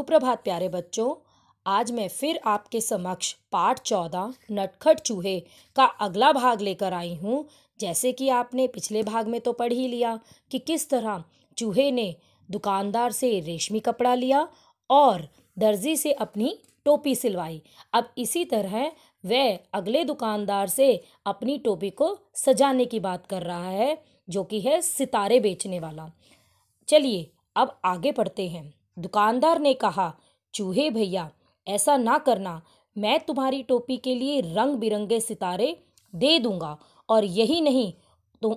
सुप्रभात प्यारे बच्चों। आज मैं फिर आपके समक्ष पाठ 14 नटखट चूहे का अगला भाग लेकर आई हूँ। जैसे कि आपने पिछले भाग में तो पढ़ ही लिया कि किस तरह चूहे ने दुकानदार से रेशमी कपड़ा लिया और दर्जी से अपनी टोपी सिलवाई। अब इसी तरह वह अगले दुकानदार से अपनी टोपी को सजाने की बात कर रहा है, जो कि है सितारे बेचने वाला। चलिए अब आगे पढ़ते हैं। दुकानदार ने कहा, चूहे भैया ऐसा ना करना, मैं तुम्हारी टोपी के लिए रंग बिरंगे सितारे दे दूंगा और यही नहीं तो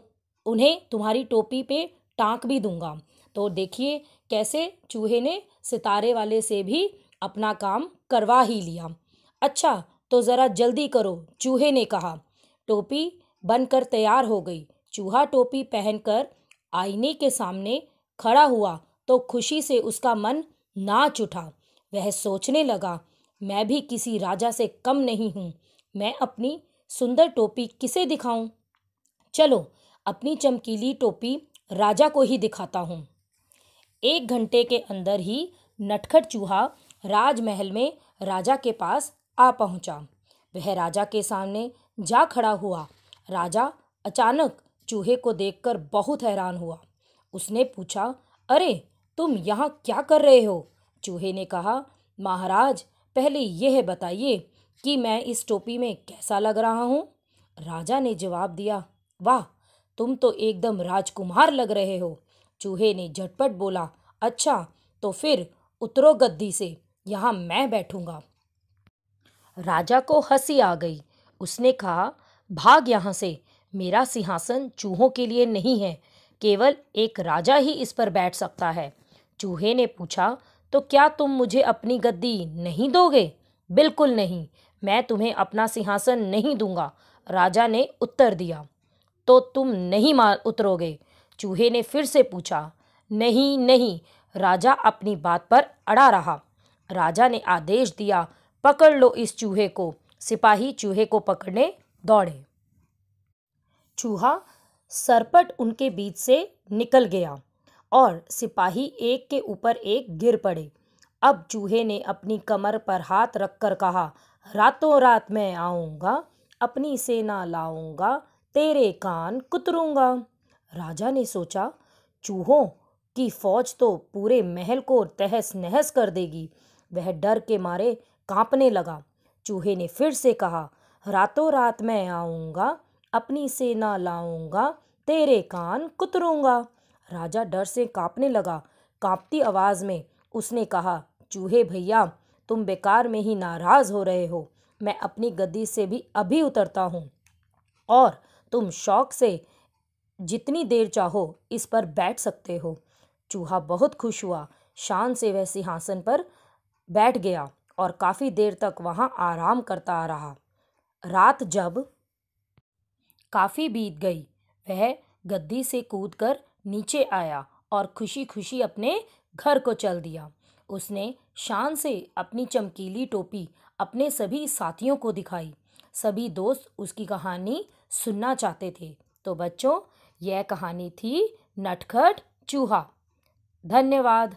उन्हें तुम्हारी टोपी पे टांक भी दूंगा। तो देखिए कैसे चूहे ने सितारे वाले से भी अपना काम करवा ही लिया। अच्छा तो ज़रा जल्दी करो, चूहे ने कहा। टोपी बनकर तैयार हो गई। चूहा टोपी पहनकर आईने के सामने खड़ा हुआ तो खुशी से उसका मन नाच उठा। वह सोचने लगा, मैं भी किसी राजा से कम नहीं हूँ। मैं अपनी सुंदर टोपी किसे दिखाऊं? चलो अपनी चमकीली टोपी राजा को ही दिखाता हूँ। 1 घंटे के अंदर ही नटखट चूहा राजमहल में राजा के पास आ पहुंचा। वह राजा के सामने जा खड़ा हुआ। राजा अचानक चूहे को देखकर बहुत हैरान हुआ। उसने पूछा, अरे तुम यहाँ क्या कर रहे हो? चूहे ने कहा, महाराज पहले यह बताइए कि मैं इस टोपी में कैसा लग रहा हूँ? राजा ने जवाब दिया, वाह तुम तो एकदम राजकुमार लग रहे हो। चूहे ने झटपट बोला, अच्छा तो फिर उतरो गद्दी से, यहाँ मैं बैठूंगा। राजा को हंसी आ गई। उसने कहा, भाग यहाँ से, मेरा सिंहासन चूहों के लिए नहीं है, केवल एक राजा ही इस पर बैठ सकता है। चूहे ने पूछा, तो क्या तुम मुझे अपनी गद्दी नहीं दोगे? बिल्कुल नहीं, मैं तुम्हें अपना सिंहासन नहीं दूंगा, राजा ने उत्तर दिया। तो तुम नहीं उतरोगे? चूहे ने फिर से पूछा। नहीं नहीं, राजा अपनी बात पर अड़ा रहा। राजा ने आदेश दिया, पकड़ लो इस चूहे को। सिपाही चूहे को पकड़ने दौड़े। चूहा सरपट उनके बीच से निकल गया और सिपाही एक के ऊपर एक गिर पड़े। अब चूहे ने अपनी कमर पर हाथ रखकर कहा, रातों रात मैं आऊँगा, अपनी सेना लाऊंगा, तेरे कान कुतरूंगा। राजा ने सोचा, चूहों की फौज तो पूरे महल को तहस नहस कर देगी। वह डर के मारे कांपने लगा। चूहे ने फिर से कहा, रातों रात मैं आऊँगा, अपनी सेना लाऊंगा, तेरे कान कुतरूंगा। राजा डर से कांपने लगा। कांपती आवाज में उसने कहा, चूहे भैया तुम बेकार में ही नाराज हो रहे हो। मैं अपनी गद्दी से भी अभी उतरता हूँ और तुम शौक से जितनी देर चाहो इस पर बैठ सकते हो। चूहा बहुत खुश हुआ। शान से वह सिंहासन पर बैठ गया और काफी देर तक वहां आराम करता रहा। रात जब काफी बीत गई, वह गद्दी से कूदकर नीचे आया और खुशी खुशी अपने घर को चल दिया। उसने शान से अपनी चमकीली टोपी अपने सभी साथियों को दिखाई। सभी दोस्त उसकी कहानी सुनना चाहते थे। तो बच्चों, यह कहानी थी नटखट चूहा। धन्यवाद।